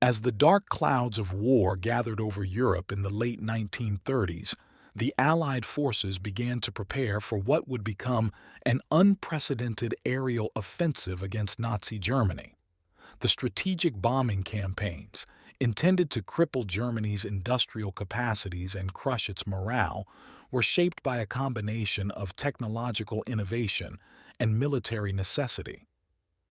As the dark clouds of war gathered over Europe in the late 1930s, the Allied forces began to prepare for what would become an unprecedented aerial offensive against Nazi Germany. The strategic bombing campaigns, intended to cripple Germany's industrial capacities and crush its morale, were shaped by a combination of technological innovation and military necessity.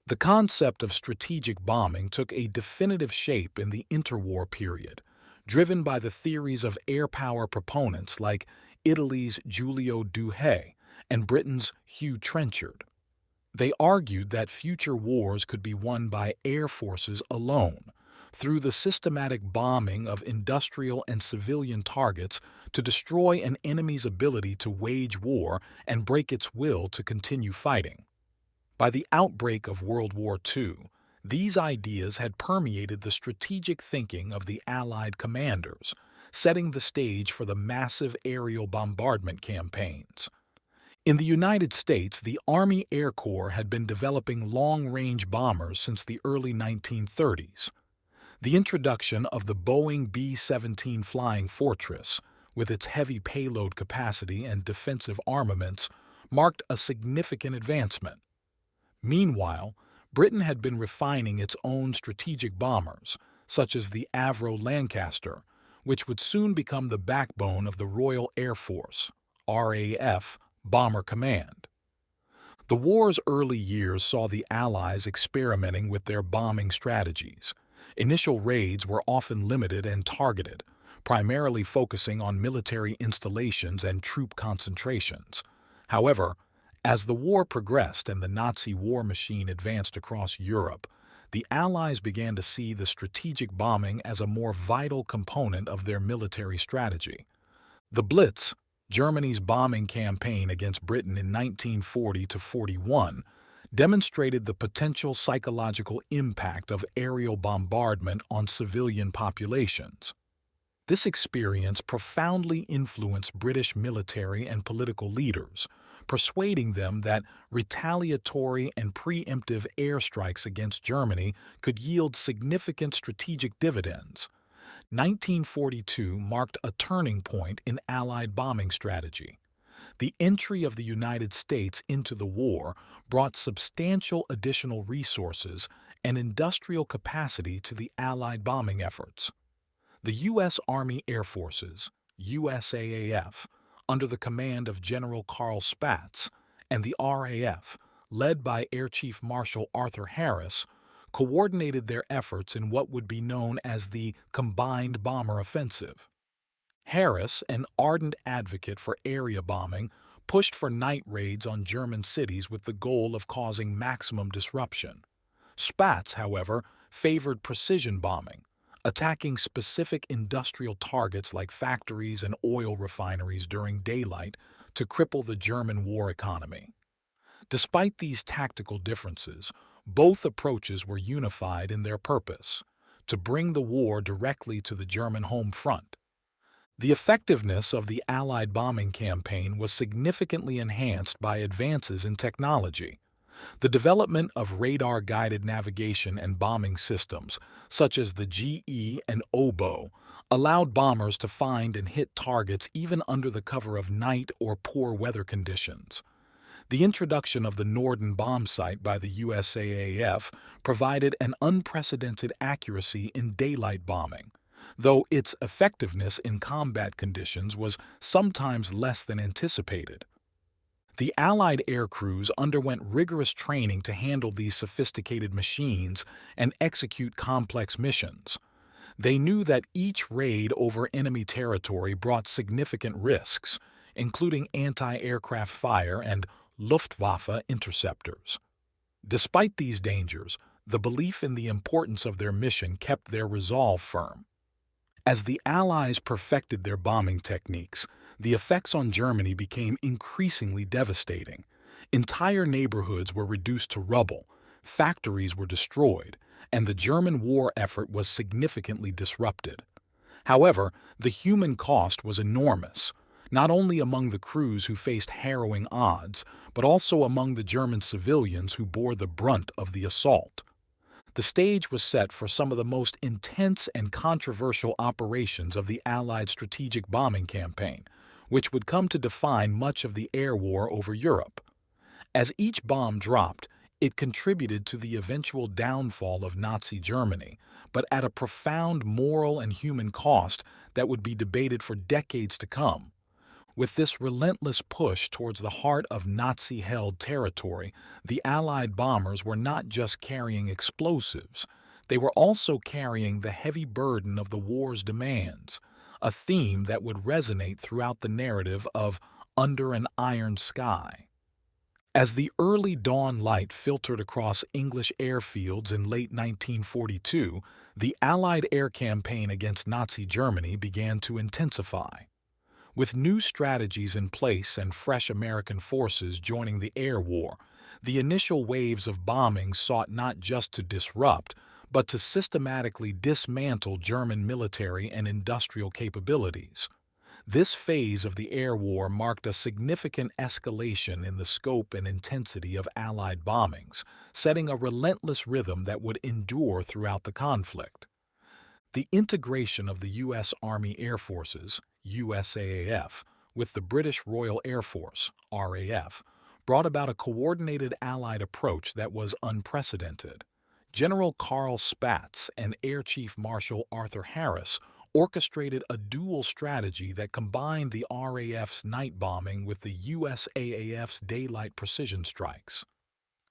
The concept of strategic bombing took a definitive shape in the interwar period, driven by the theories of air power proponents like Italy's Giulio Douhet and Britain's Hugh Trenchard. They argued that future wars could be won by air forces alone, through the systematic bombing of industrial and civilian targets to destroy an enemy's ability to wage war and break its will to continue fighting. By the outbreak of World War II, these ideas had permeated the strategic thinking of the Allied commanders, setting the stage for the massive aerial bombardment campaigns. In the United States, the Army Air Corps had been developing long-range bombers since the early 1930s. The introduction of the Boeing B-17 Flying Fortress, with its heavy payload capacity and defensive armaments, marked a significant advancement. Meanwhile, Britain had been refining its own strategic bombers, such as the Avro Lancaster, which would soon become the backbone of the Royal Air Force, RAF, Bomber Command. The war's early years saw the Allies experimenting with their bombing strategies. Initial raids were often limited and targeted, primarily focusing on military installations and troop concentrations. However, as the war progressed and the Nazi war machine advanced across Europe, the Allies began to see the strategic bombing as a more vital component of their military strategy. The Blitz, Germany's bombing campaign against Britain in 1940–41, demonstrated the potential psychological impact of aerial bombardment on civilian populations. This experience profoundly influenced British military and political leaders, persuading them that retaliatory and preemptive airstrikes against Germany could yield significant strategic dividends. 1942 marked a turning point in Allied bombing strategy. The entry of the United States into the war brought substantial additional resources and industrial capacity to the Allied bombing efforts. The U.S. Army Air Forces, USAAF, under the command of General Carl Spaatz, and the RAF, led by Air Chief Marshal Arthur Harris, coordinated their efforts in what would be known as the Combined Bomber Offensive. Harris, an ardent advocate for area bombing, pushed for night raids on German cities with the goal of causing maximum disruption. Spaatz, however, favored precision bombing, attacking specific industrial targets like factories and oil refineries during daylight to cripple the German war economy. Despite these tactical differences, both approaches were unified in their purpose: to bring the war directly to the German home front. The effectiveness of the Allied bombing campaign was significantly enhanced by advances in technology. The development of radar-guided navigation and bombing systems, such as the GE and oboe, allowed bombers to find and hit targets even under the cover of night or poor weather conditions. The introduction of the Norden bombsight by the USAAF provided an unprecedented accuracy in daylight bombing, though its effectiveness in combat conditions was sometimes less than anticipated. The Allied air crews underwent rigorous training to handle these sophisticated machines and execute complex missions. They knew that each raid over enemy territory brought significant risks, including anti-aircraft fire and Luftwaffe interceptors. Despite these dangers, the belief in the importance of their mission kept their resolve firm. As the Allies perfected their bombing techniques, the effects on Germany became increasingly devastating. Entire neighborhoods were reduced to rubble, factories were destroyed, and the German war effort was significantly disrupted. However, the human cost was enormous, not only among the crews who faced harrowing odds, but also among the German civilians who bore the brunt of the assault. The stage was set for some of the most intense and controversial operations of the Allied strategic bombing campaign, which would come to define much of the air war over Europe. As each bomb dropped, it contributed to the eventual downfall of Nazi Germany, but at a profound moral and human cost that would be debated for decades to come. With this relentless push towards the heart of Nazi-held territory, the Allied bombers were not just carrying explosives, they were also carrying the heavy burden of the war's demands, a theme that would resonate throughout the narrative of Under an Iron Sky. As the early dawn light filtered across English airfields in late 1942, the Allied air campaign against Nazi Germany began to intensify. With new strategies in place and fresh American forces joining the air war, the initial waves of bombing sought not just to disrupt, but to systematically dismantle German military and industrial capabilities. This phase of the air war marked a significant escalation in the scope and intensity of Allied bombings, setting a relentless rhythm that would endure throughout the conflict. The integration of the U.S. Army Air Forces, USAAF, with the British Royal Air Force, RAF, brought about a coordinated Allied approach that was unprecedented. General Carl Spaatz and Air Chief Marshal Arthur Harris orchestrated a dual strategy that combined the RAF's night bombing with the USAAF's daylight precision strikes.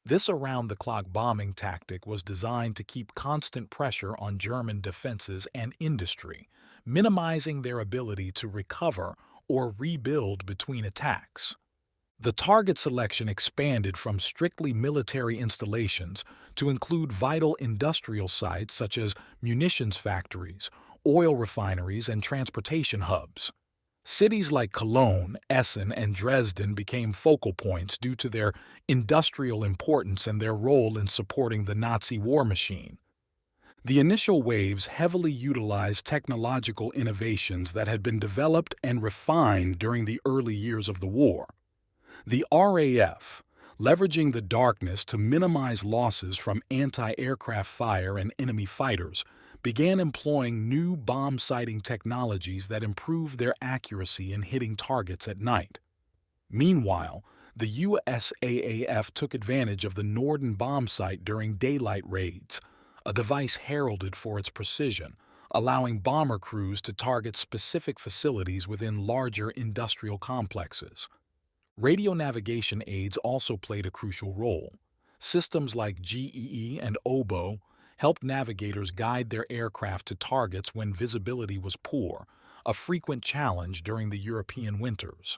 This around-the-clock bombing tactic was designed to keep constant pressure on German defenses and industry, minimizing their ability to recover or rebuild between attacks. The target selection expanded from strictly military installations to include vital industrial sites such as munitions factories, oil refineries, and transportation hubs. Cities like Cologne, Essen, and Dresden became focal points due to their industrial importance and their role in supporting the Nazi war machine. The initial waves heavily utilized technological innovations that had been developed and refined during the early years of the war. The RAF, leveraging the darkness to minimize losses from anti-aircraft fire and enemy fighters, began employing new bomb-sighting technologies that improved their accuracy in hitting targets at night. Meanwhile, the USAAF took advantage of the Norden bomb site during daylight raids, a device heralded for its precision, allowing bomber crews to target specific facilities within larger industrial complexes. Radio navigation aids also played a crucial role. Systems like GEE and OBO helped navigators guide their aircraft to targets when visibility was poor, a frequent challenge during the European winters.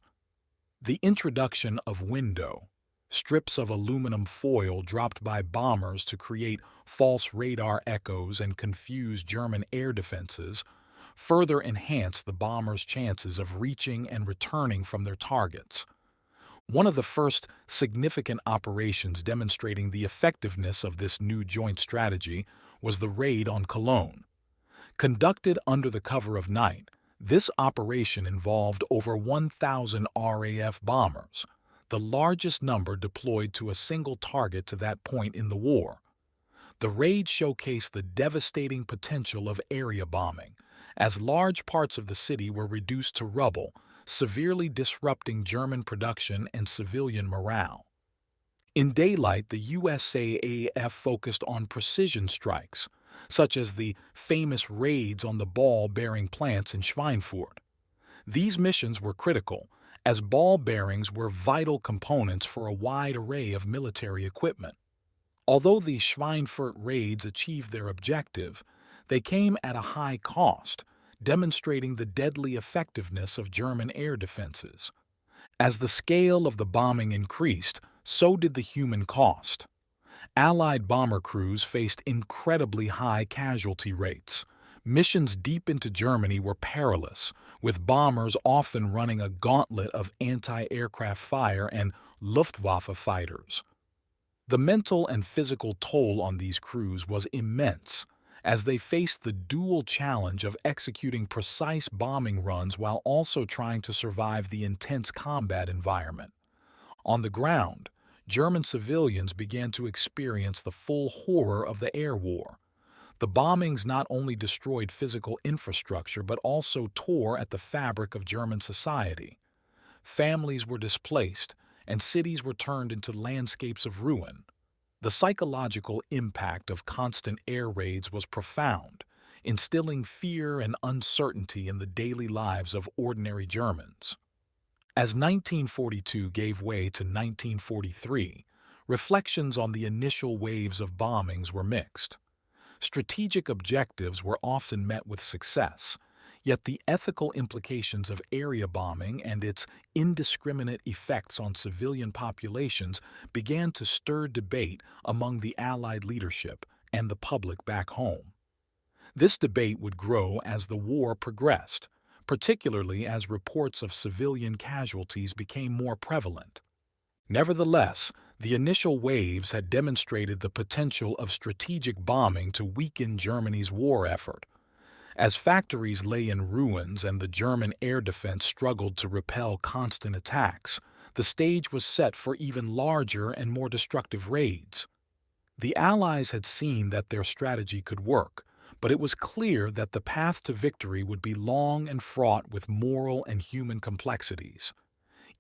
The introduction of window, strips of aluminum foil dropped by bombers to create false radar echoes and confuse German air defenses, further enhanced the bombers' chances of reaching and returning from their targets. One of the first significant operations demonstrating the effectiveness of this new joint strategy was the raid on Cologne. Conducted under the cover of night, this operation involved over 1,000 RAF bombers, the largest number deployed to a single target to that point in the war. The raid showcased the devastating potential of area bombing, as large parts of the city were reduced to rubble, severely disrupting German production and civilian morale. In daylight, the USAAF focused on precision strikes, such as the famous raids on the ball-bearing plants in Schweinfurt. These missions were critical, as ball bearings were vital components for a wide array of military equipment. Although the Schweinfurt raids achieved their objective, they came at a high cost, demonstrating the deadly effectiveness of German air defenses. As the scale of the bombing increased, so did the human cost. Allied bomber crews faced incredibly high casualty rates. Missions deep into Germany were perilous, with bombers often running a gauntlet of anti-aircraft fire and Luftwaffe fighters. The mental and physical toll on these crews was immense, as they faced the dual challenge of executing precise bombing runs while also trying to survive the intense combat environment. On the ground, German civilians began to experience the full horror of the air war. The bombings not only destroyed physical infrastructure but also tore at the fabric of German society. Families were displaced, and cities were turned into landscapes of ruin. The psychological impact of constant air raids was profound, instilling fear and uncertainty in the daily lives of ordinary Germans. As 1942 gave way to 1943, reflections on the initial waves of bombings were mixed. Strategic objectives were often met with success, yet the ethical implications of area bombing and its indiscriminate effects on civilian populations began to stir debate among the Allied leadership and the public back home. This debate would grow as the war progressed, particularly as reports of civilian casualties became more prevalent. Nevertheless, the initial waves had demonstrated the potential of strategic bombing to weaken Germany's war effort. As factories lay in ruins and the German air defense struggled to repel constant attacks, the stage was set for even larger and more destructive raids. The Allies had seen that their strategy could work, but it was clear that the path to victory would be long and fraught with moral and human complexities.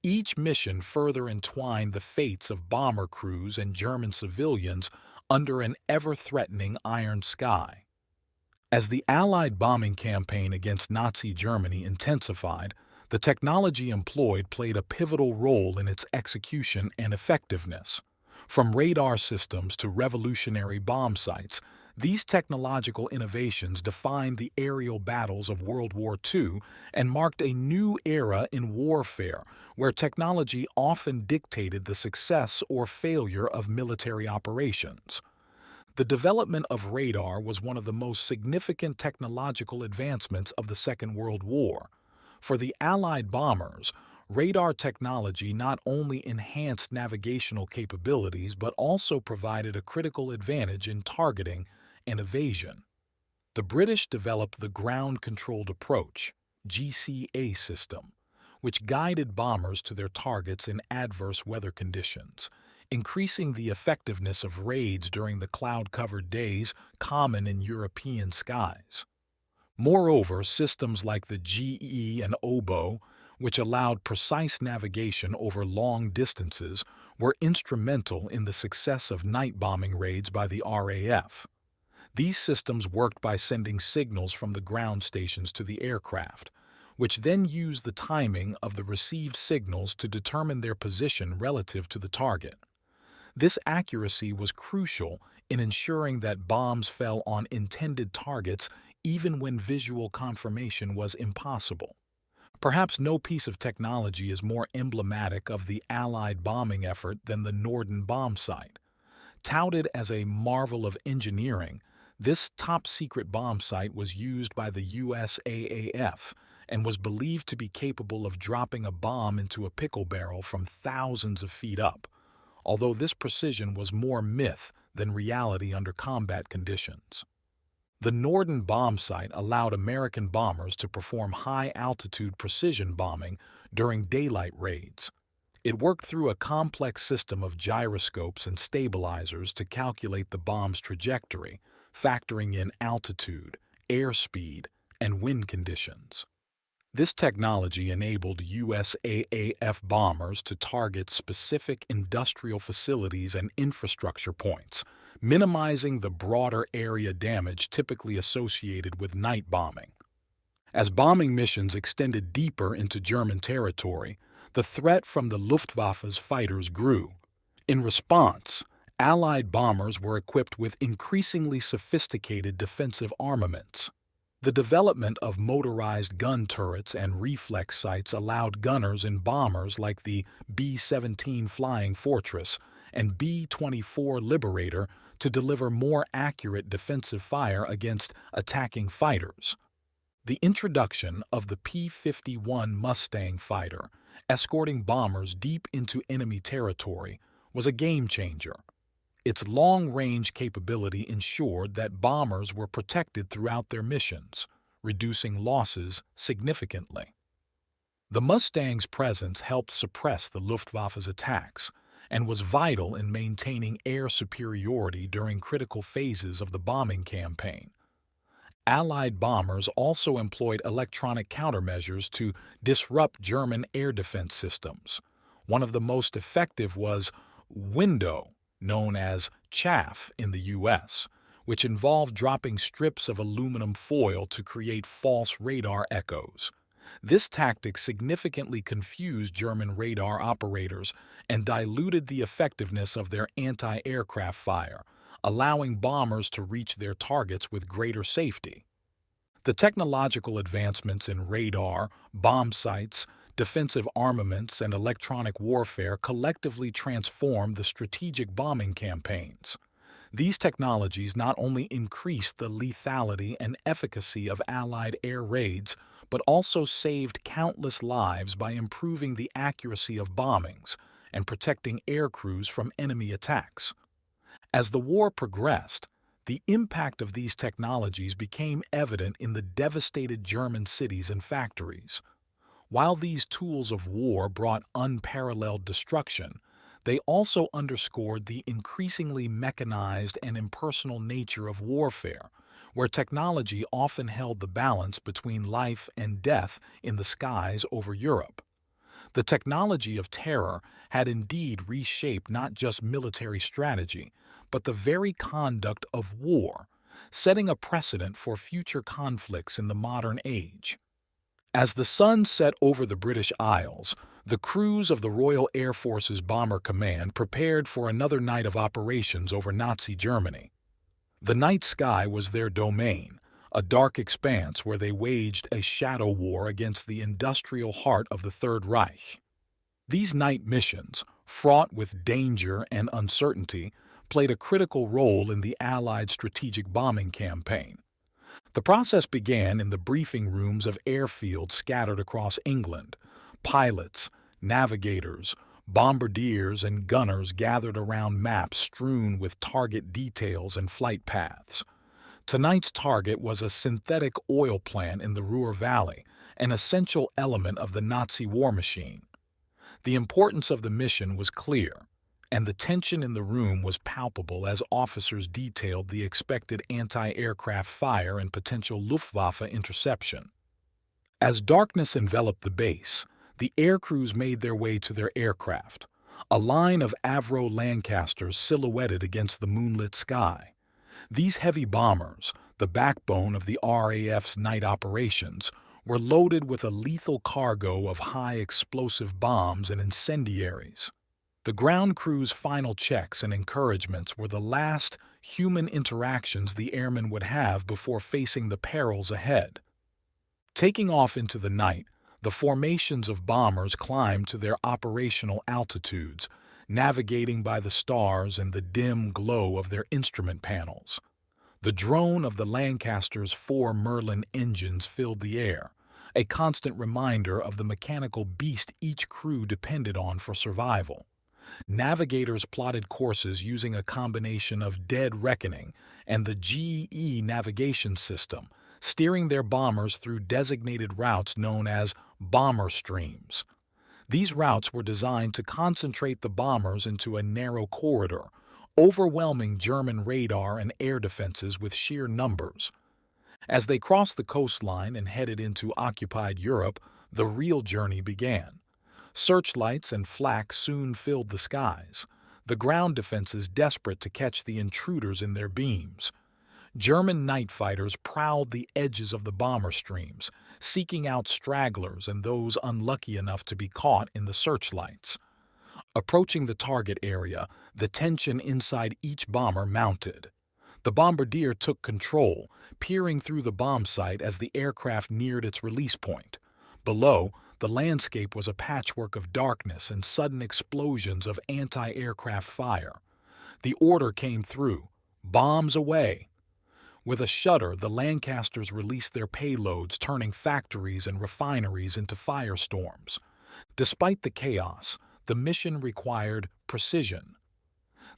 Each mission further entwined the fates of bomber crews and German civilians under an ever-threatening iron sky. As the Allied bombing campaign against Nazi Germany intensified, the technology employed played a pivotal role in its execution and effectiveness. From radar systems to revolutionary bomb sites, these technological innovations defined the aerial battles of World War II and marked a new era in warfare, where technology often dictated the success or failure of military operations. The development of radar was one of the most significant technological advancements of the Second World War. For the Allied bombers, radar technology not only enhanced navigational capabilities but also provided a critical advantage in targeting and evasion. The British developed the Ground-Controlled Approach (GCA) system, which guided bombers to their targets in adverse weather conditions, increasing the effectiveness of raids during the cloud-covered days common in European skies. Moreover, systems like the GE and oboe, which allowed precise navigation over long distances, were instrumental in the success of night bombing raids by the RAF. These systems worked by sending signals from the ground stations to the aircraft, which then used the timing of the received signals to determine their position relative to the target. This accuracy was crucial in ensuring that bombs fell on intended targets even when visual confirmation was impossible. Perhaps no piece of technology is more emblematic of the Allied bombing effort than the Norden bomb site. Touted as a marvel of engineering, this top-secret bomb site was used by the USAAF and was believed to be capable of dropping a bomb into a pickle barrel from thousands of feet up, although this precision was more myth than reality under combat conditions. The Norden bomb site allowed American bombers to perform high-altitude precision bombing during daylight raids. It worked through a complex system of gyroscopes and stabilizers to calculate the bomb's trajectory, factoring in altitude, airspeed, and wind conditions. This technology enabled USAAF bombers to target specific industrial facilities and infrastructure points, minimizing the broader area damage typically associated with night bombing. As bombing missions extended deeper into German territory, the threat from the Luftwaffe's fighters grew. In response, Allied bombers were equipped with increasingly sophisticated defensive armaments. The development of motorized gun turrets and reflex sights allowed gunners in bombers like the B-17 Flying Fortress and B-24 Liberator to deliver more accurate defensive fire against attacking fighters. The introduction of the P-51 Mustang fighter, escorting bombers deep into enemy territory, was a game-changer. Its long-range capability ensured that bombers were protected throughout their missions, reducing losses significantly. The Mustang's presence helped suppress the Luftwaffe's attacks, and was vital in maintaining air superiority during critical phases of the bombing campaign. Allied bombers also employed electronic countermeasures to disrupt German air defense systems. One of the most effective was window, known as chaff in the U.S., which involved dropping strips of aluminum foil to create false radar echoes. This tactic significantly confused German radar operators and diluted the effectiveness of their anti-aircraft fire, allowing bombers to reach their targets with greater safety. The technological advancements in radar, bomb sights, defensive armaments, and electronic warfare collectively transformed the strategic bombing campaigns. These technologies not only increased the lethality and efficacy of Allied air raids, but also saved countless lives by improving the accuracy of bombings and protecting air crews from enemy attacks. As the war progressed, the impact of these technologies became evident in the devastated German cities and factories. While these tools of war brought unparalleled destruction, they also underscored the increasingly mechanized and impersonal nature of warfare, where technology often held the balance between life and death in the skies over Europe. The technology of terror had indeed reshaped not just military strategy, but the very conduct of war, setting a precedent for future conflicts in the modern age. As the sun set over the British Isles, the crews of the Royal Air Force's Bomber Command prepared for another night of operations over Nazi Germany. The night sky was their domain, a dark expanse where they waged a shadow war against the industrial heart of the Third Reich. These night missions, fraught with danger and uncertainty, played a critical role in the Allied strategic bombing campaign. The process began in the briefing rooms of airfields scattered across England. Pilots, navigators, bombardiers, and gunners gathered around maps strewn with target details and flight paths. Tonight's target was a synthetic oil plant in the Ruhr Valley, an essential element of the Nazi war machine. The importance of the mission was clear, and the tension in the room was palpable as officers detailed the expected anti-aircraft fire and potential Luftwaffe interception. As darkness enveloped the base, the air crews made their way to their aircraft, a line of Avro Lancasters silhouetted against the moonlit sky. These heavy bombers, the backbone of the RAF's night operations, were loaded with a lethal cargo of high-explosive bombs and incendiaries. The ground crew's final checks and encouragements were the last human interactions the airmen would have before facing the perils ahead. Taking off into the night, the formations of bombers climbed to their operational altitudes, navigating by the stars and the dim glow of their instrument panels. The drone of the Lancaster's 4 Merlin engines filled the air, a constant reminder of the mechanical beast each crew depended on for survival. Navigators plotted courses using a combination of dead reckoning and the GE navigation system, steering their bombers through designated routes known as bomber streams. These routes were designed to concentrate the bombers into a narrow corridor, overwhelming German radar and air defenses with sheer numbers. As they crossed the coastline and headed into occupied Europe, the real journey began. Searchlights and flak soon filled the skies, the ground defenses desperate to catch the intruders in their beams. German night fighters prowled the edges of the bomber streams, seeking out stragglers and those unlucky enough to be caught in the searchlights. Approaching the target area, the tension inside each bomber mounted. The bombardier took control, peering through the bomb sight as the aircraft neared its release point. Below, the landscape was a patchwork of darkness and sudden explosions of anti-aircraft fire. The order came through: bombs away. With a shudder, the Lancasters released their payloads, turning factories and refineries into firestorms. Despite the chaos, the mission required precision.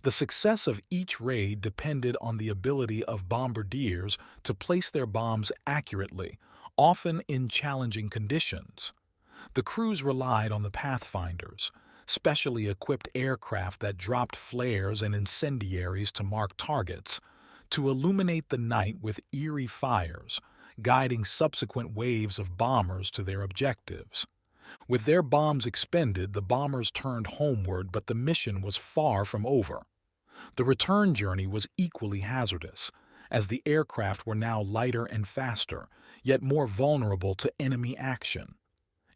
The success of each raid depended on the ability of bombardiers to place their bombs accurately, often in challenging conditions. The crews relied on the pathfinders, specially equipped aircraft that dropped flares and incendiaries to mark targets, to illuminate the night with eerie fires, guiding subsequent waves of bombers to their objectives. With their bombs expended, the bombers turned homeward, but the mission was far from over. The return journey was equally hazardous, as the aircraft were now lighter and faster, yet more vulnerable to enemy action.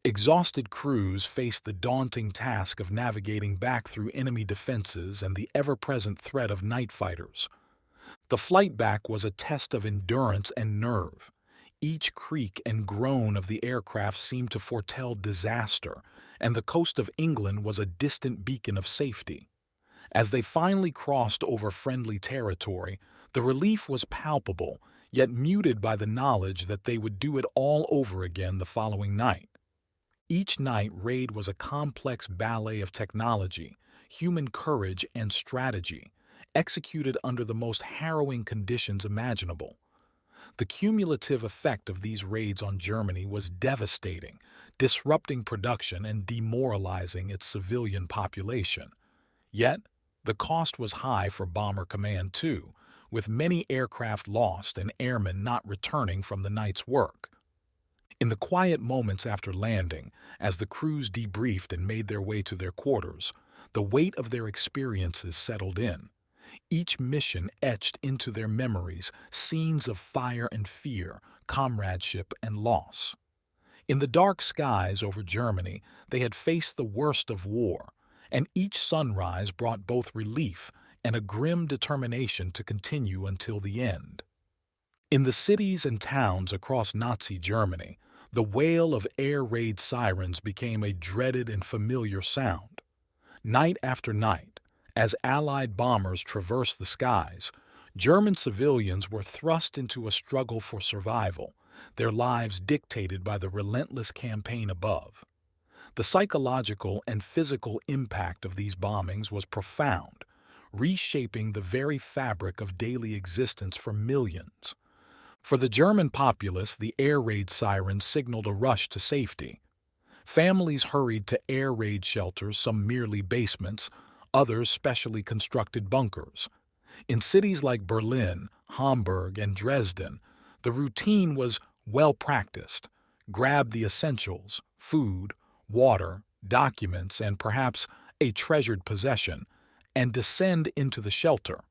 Exhausted crews faced the daunting task of navigating back through enemy defenses and the ever-present threat of night fighters. The flight back was a test of endurance and nerve. Each creak and groan of the aircraft seemed to foretell disaster, and the coast of England was a distant beacon of safety. As they finally crossed over friendly territory, the relief was palpable, yet muted by the knowledge that they would do it all over again the following night. Each night raid was a complex ballet of technology, human courage, and strategy, executed under the most harrowing conditions imaginable. The cumulative effect of these raids on Germany was devastating, disrupting production and demoralizing its civilian population. Yet, the cost was high for Bomber Command too, with many aircraft lost and airmen not returning from the night's work. In the quiet moments after landing, as the crews debriefed and made their way to their quarters, the weight of their experiences settled in. Each mission etched into their memories scenes of fire and fear, comradeship and loss. In the dark skies over Germany, they had faced the worst of war, and each sunrise brought both relief and a grim determination to continue until the end. In the cities and towns across Nazi Germany, the wail of air raid sirens became a dreaded and familiar sound. Night after night, as Allied bombers traversed the skies, German civilians were thrust into a struggle for survival, their lives dictated by the relentless campaign above. The psychological and physical impact of these bombings was profound, reshaping the very fabric of daily existence for millions. For the German populace, the air raid sirens signaled a rush to safety. Families hurried to air raid shelters, some merely basements, others specially constructed bunkers. In cities like Berlin, Hamburg, and Dresden, the routine was well practiced. Grab the essentials, food, water, documents, and perhaps a treasured possession, and descend into the shelter.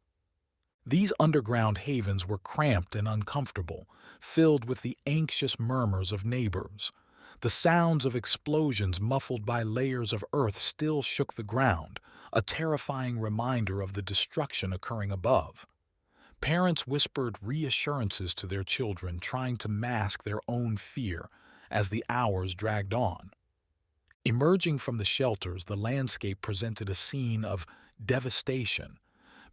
These underground havens were cramped and uncomfortable, filled with the anxious murmurs of neighbors. The sounds of explosions muffled by layers of earth still shook the ground, a terrifying reminder of the destruction occurring above. Parents whispered reassurances to their children, trying to mask their own fear as the hours dragged on. Emerging from the shelters, the landscape presented a scene of devastation.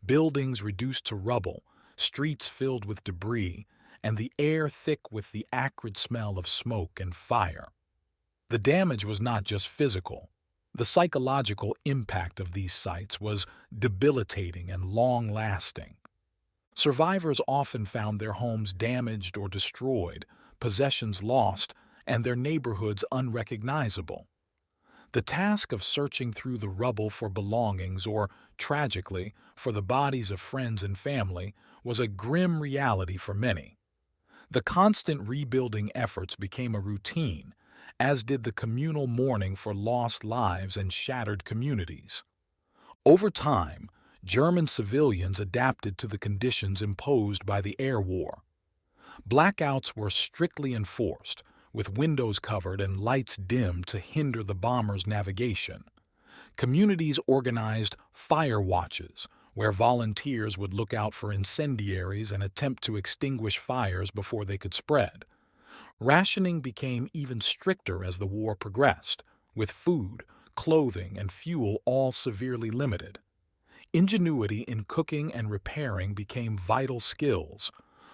Buildings reduced to rubble, streets filled with debris, and the air thick with the acrid smell of smoke and fire. The damage was not just physical. The psychological impact of these sights was debilitating and long-lasting. Survivors often found their homes damaged or destroyed, possessions lost, and their neighborhoods unrecognizable. The task of searching through the rubble for belongings or, tragically, for the bodies of friends and family was a grim reality for many. The constant rebuilding efforts became a routine, as did the communal mourning for lost lives and shattered communities. Over time, German civilians adapted to the conditions imposed by the air war. Blackouts were strictly enforced, with windows covered and lights dimmed to hinder the bombers' navigation. Communities organized fire watches, where volunteers would look out for incendiaries and attempt to extinguish fires before they could spread. Rationing became even stricter as the war progressed, with food, clothing, and fuel all severely limited. Ingenuity in cooking and repairing became vital skills.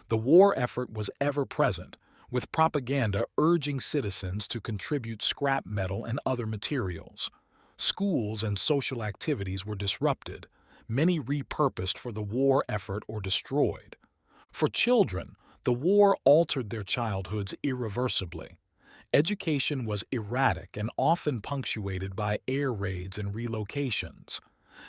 The war effort was ever present, with propaganda urging citizens to contribute scrap metal and other materials. Schools and social activities were disrupted, many repurposed for the war effort or destroyed. For children, the war altered their childhoods irreversibly. Education was erratic and often punctuated by air raids and relocations.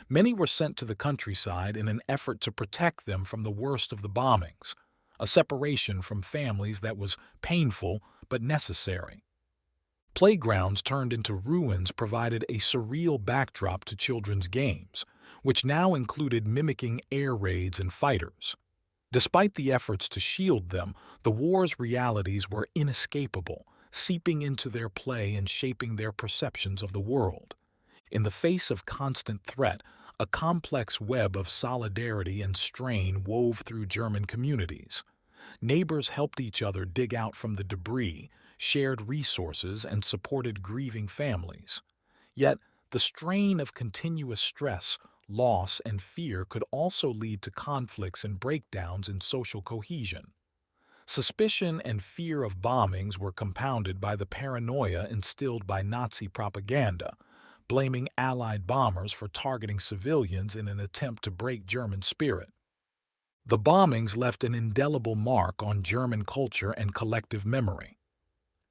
Many were sent to the countryside in an effort to protect them from the worst of the bombings, a separation from families that was painful but necessary. Playgrounds turned into ruins provided a surreal backdrop to children's games, which now included mimicking air raids and fighters. Despite the efforts to shield them, the war's realities were inescapable, seeping into their play and shaping their perceptions of the world. In the face of constant threat, a complex web of solidarity and strain wove through German communities. Neighbors helped each other dig out from the debris, shared resources, and supported grieving families. Yet, the strain of continuous stress, loss, and fear could also lead to conflicts and breakdowns in social cohesion. Suspicion and fear of bombings were compounded by the paranoia instilled by Nazi propaganda, blaming Allied bombers for targeting civilians in an attempt to break German spirit. The bombings left an indelible mark on German culture and collective memory.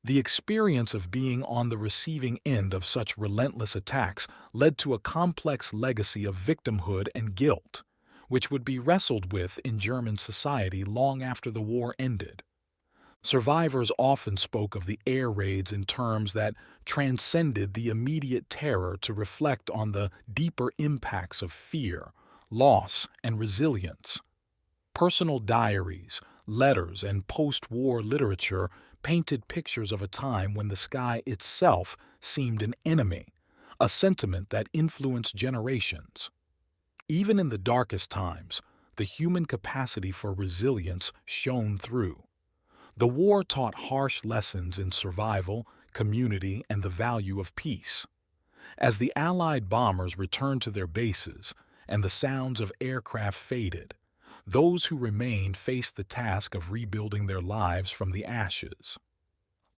The experience of being on the receiving end of such relentless attacks led to a complex legacy of victimhood and guilt, which would be wrestled with in German society long after the war ended. Survivors often spoke of the air raids in terms that transcended the immediate terror to reflect on the deeper impacts of fear, loss, and resilience. Personal diaries, letters, and post-war literature painted pictures of a time when the sky itself seemed an enemy, a sentiment that influenced generations. Even in the darkest times, the human capacity for resilience shone through. The war taught harsh lessons in survival, community, and the value of peace. As the Allied bombers returned to their bases and the sounds of aircraft faded, those who remained faced the task of rebuilding their lives from the ashes.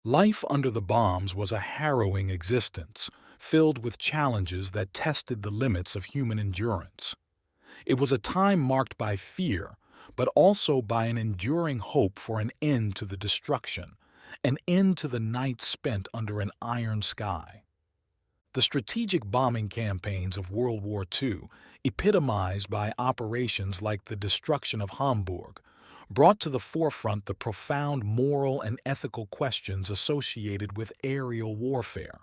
Life under the bombs was a harrowing existence, filled with challenges that tested the limits of human endurance. It was a time marked by fear, but also by an enduring hope for an end to the destruction, an end to the nights spent under an iron sky. The strategic bombing campaigns of World War II, epitomized by operations like the destruction of Hamburg, brought to the forefront the profound moral and ethical questions associated with aerial warfare.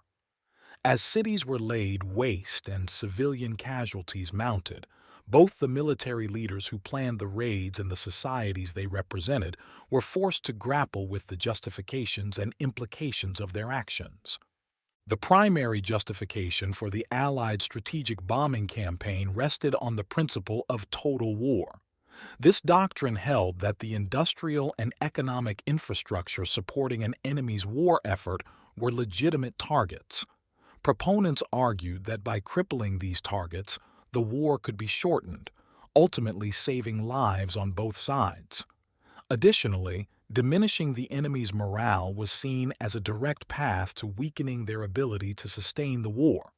As cities were laid waste and civilian casualties mounted, both the military leaders who planned the raids and the societies they represented were forced to grapple with the justifications and implications of their actions. The primary justification for the Allied strategic bombing campaign rested on the principle of total war. This doctrine held that the industrial and economic infrastructure supporting an enemy's war effort were legitimate targets. Proponents argued that by crippling these targets, the war could be shortened, ultimately saving lives on both sides. Additionally, diminishing the enemy's morale was seen as a direct path to weakening their ability to sustain the war.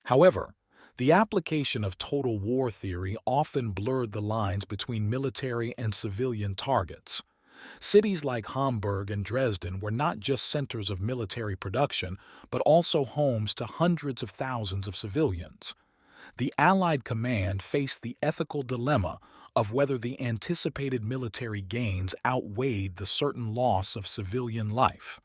However, the application of total war theory often blurred the lines between military and civilian targets. Cities like Hamburg and Dresden were not just centers of military production, but also homes to hundreds of thousands of civilians. The Allied command faced the ethical dilemma of whether the anticipated military gains outweighed the certain loss of civilian life.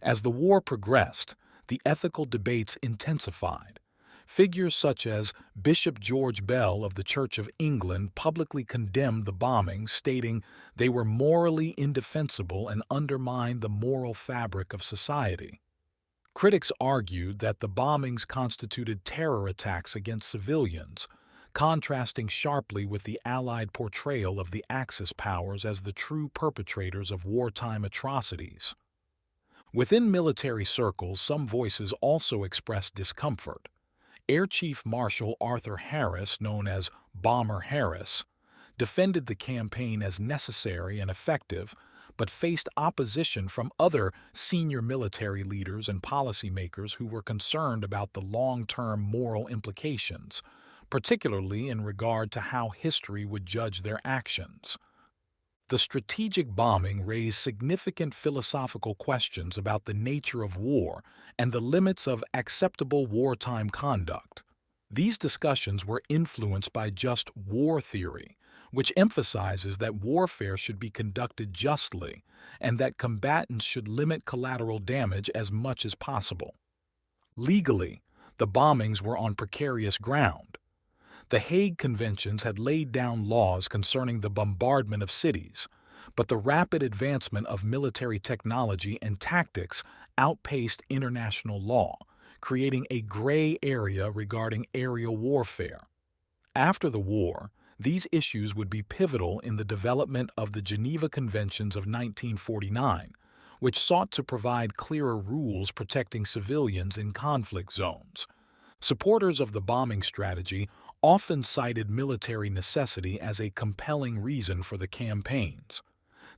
As the war progressed, the ethical debates intensified. Figures such as Bishop George Bell of the Church of England publicly condemned the bombings, stating they were morally indefensible and undermined the moral fabric of society. Critics argued that the bombings constituted terror attacks against civilians, contrasting sharply with the Allied portrayal of the Axis powers as the true perpetrators of wartime atrocities. Within military circles, some voices also expressed discomfort. Air Chief Marshal Arthur Harris, known as Bomber Harris, defended the campaign as necessary and effective, but faced opposition from other senior military leaders and policymakers who were concerned about the long-term moral implications, particularly in regard to how history would judge their actions. The strategic bombing raised significant philosophical questions about the nature of war and the limits of acceptable wartime conduct. These discussions were influenced by just war theory, which emphasizes that warfare should be conducted justly and that combatants should limit collateral damage as much as possible. Legally, the bombings were on precarious ground. The Hague Conventions had laid down laws concerning the bombardment of cities, but the rapid advancement of military technology and tactics outpaced international law, creating a gray area regarding aerial warfare. After the war, these issues would be pivotal in the development of the Geneva Conventions of 1949, which sought to provide clearer rules protecting civilians in conflict zones. Supporters of the bombing strategy often cited military necessity as a compelling reason for the campaigns.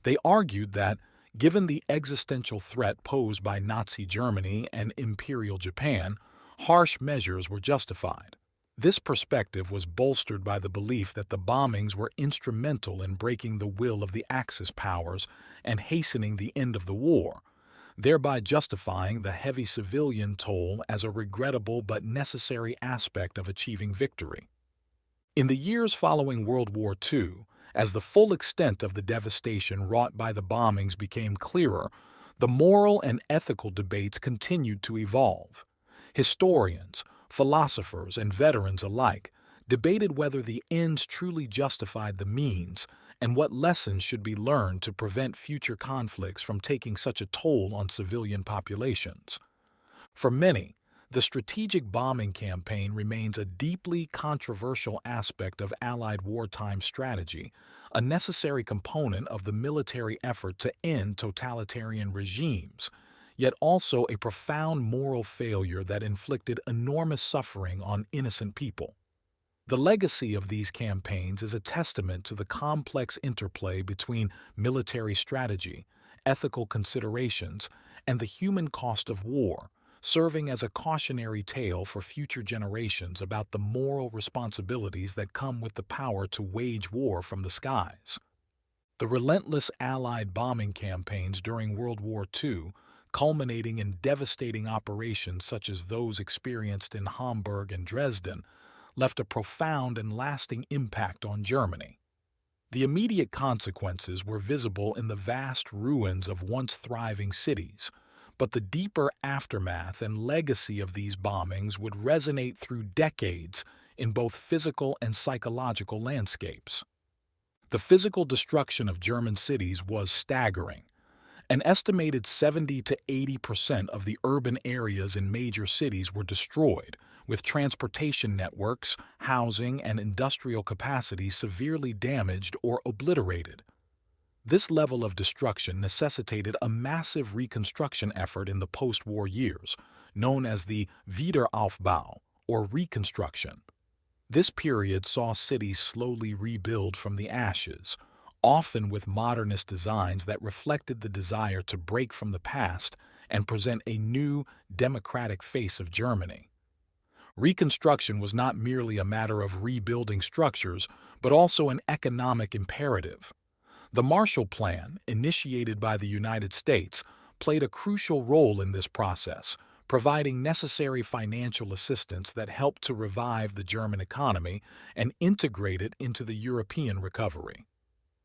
They argued that, given the existential threat posed by Nazi Germany and Imperial Japan, harsh measures were justified. This perspective was bolstered by the belief that the bombings were instrumental in breaking the will of the Axis powers and hastening the end of the war, thereby justifying the heavy civilian toll as a regrettable but necessary aspect of achieving victory. In the years following World War II, as the full extent of the devastation wrought by the bombings became clearer, the moral and ethical debates continued to evolve. Historians, philosophers, and veterans alike debated whether the ends truly justified the means and what lessons should be learned to prevent future conflicts from taking such a toll on civilian populations. For many, the strategic bombing campaign remains a deeply controversial aspect of Allied wartime strategy, a necessary component of the military effort to end totalitarian regimes, yet also a profound moral failure that inflicted enormous suffering on innocent people. The legacy of these campaigns is a testament to the complex interplay between military strategy, ethical considerations, and the human cost of war, serving as a cautionary tale for future generations about the moral responsibilities that come with the power to wage war from the skies. The relentless Allied bombing campaigns during World War II, culminating in devastating operations such as those experienced in Hamburg and Dresden, left a profound and lasting impact on Germany. The immediate consequences were visible in the vast ruins of once thriving cities, but the deeper aftermath and legacy of these bombings would resonate through decades in both physical and psychological landscapes. The physical destruction of German cities was staggering. An estimated 70 to 80% of the urban areas in major cities were destroyed, with transportation networks, housing, and industrial capacities severely damaged or obliterated. This level of destruction necessitated a massive reconstruction effort in the post-war years, known as the Wiederaufbau, or reconstruction. This period saw cities slowly rebuild from the ashes, often with modernist designs that reflected the desire to break from the past and present a new, democratic face of Germany. Reconstruction was not merely a matter of rebuilding structures, but also an economic imperative. The Marshall Plan, initiated by the United States, played a crucial role in this process, providing necessary financial assistance that helped to revive the German economy and integrate it into the European recovery.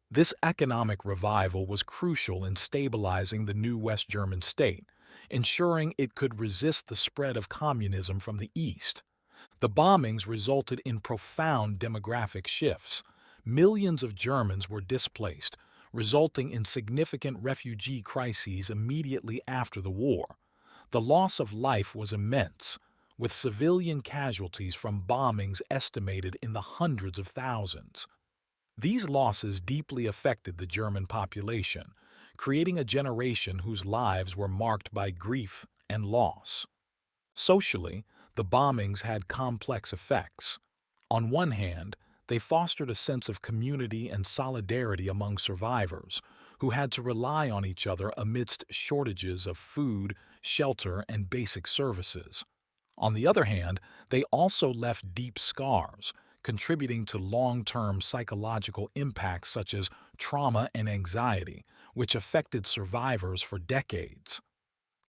This economic revival was crucial in stabilizing the new West German state, ensuring it could resist the spread of communism from the East. The bombings resulted in profound demographic shifts. Millions of Germans were displaced, resulting in significant refugee crises immediately after the war. The loss of life was immense, with civilian casualties from bombings estimated in the hundreds of thousands. These losses deeply affected the German population, creating a generation whose lives were marked by grief and loss. Socially, the bombings had complex effects. On one hand, they fostered a sense of community and solidarity among survivors, who had to rely on each other amidst shortages of food, shelter, and basic services. On the other hand, they also left deep scars, contributing to long-term psychological impacts such as trauma and anxiety, which affected survivors for decades.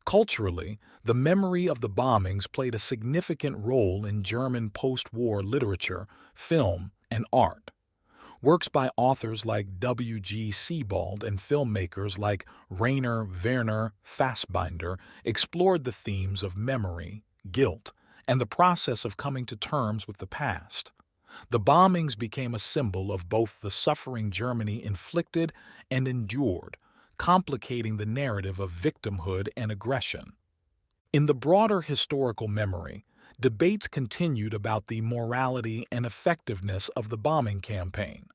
Culturally, the memory of the bombings played a significant role in German post-war literature, film, and art. Works by authors like W.G. Sebald and filmmakers like Rainer Werner Fassbinder explored the themes of memory, guilt, and the process of coming to terms with the past. The bombings became a symbol of both the suffering Germany inflicted and endured, complicating the narrative of victimhood and aggression. In the broader historical memory, debates continued about the morality and effectiveness of the bombing campaign.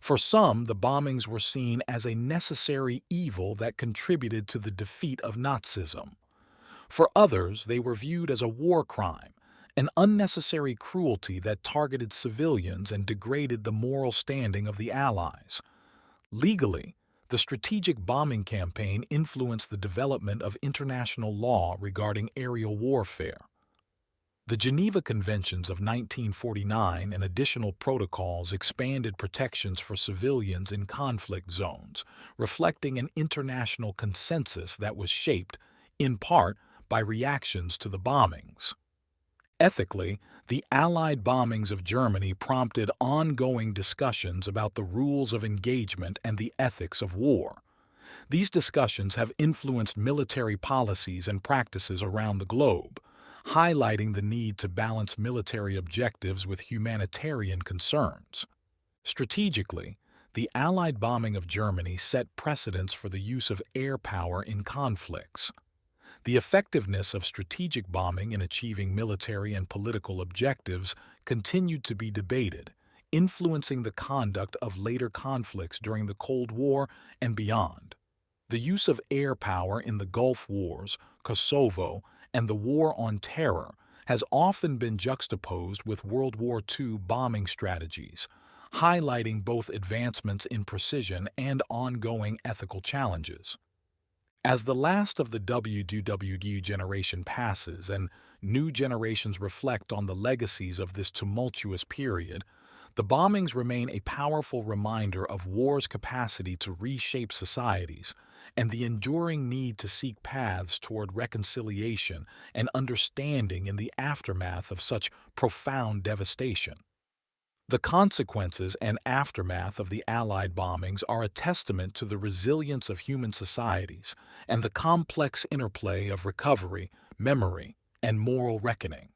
For some, the bombings were seen as a necessary evil that contributed to the defeat of Nazism. For others, they were viewed as a war crime, an unnecessary cruelty that targeted civilians and degraded the moral standing of the Allies. Legally, the strategic bombing campaign influenced the development of international law regarding aerial warfare. The Geneva Conventions of 1949 and additional protocols expanded protections for civilians in conflict zones, reflecting an international consensus that was shaped, in part, by reactions to the bombings. Ethically, the Allied bombings of Germany prompted ongoing discussions about the rules of engagement and the ethics of war. These discussions have influenced military policies and practices around the globe, highlighting the need to balance military objectives with humanitarian concerns. Strategically, the Allied bombing of Germany set precedents for the use of air power in conflicts. The effectiveness of strategic bombing in achieving military and political objectives continued to be debated, influencing the conduct of later conflicts during the Cold War and beyond. The use of air power in the Gulf Wars, Kosovo, and the War on Terror has often been juxtaposed with World War II bombing strategies, highlighting both advancements in precision and ongoing ethical challenges. As the last of the WWW generation passes and new generations reflect on the legacies of this tumultuous period, the bombings remain a powerful reminder of war's capacity to reshape societies and the enduring need to seek paths toward reconciliation and understanding in the aftermath of such profound devastation. The consequences and aftermath of the Allied bombings are a testament to the resilience of human societies and the complex interplay of recovery, memory, and moral reckoning.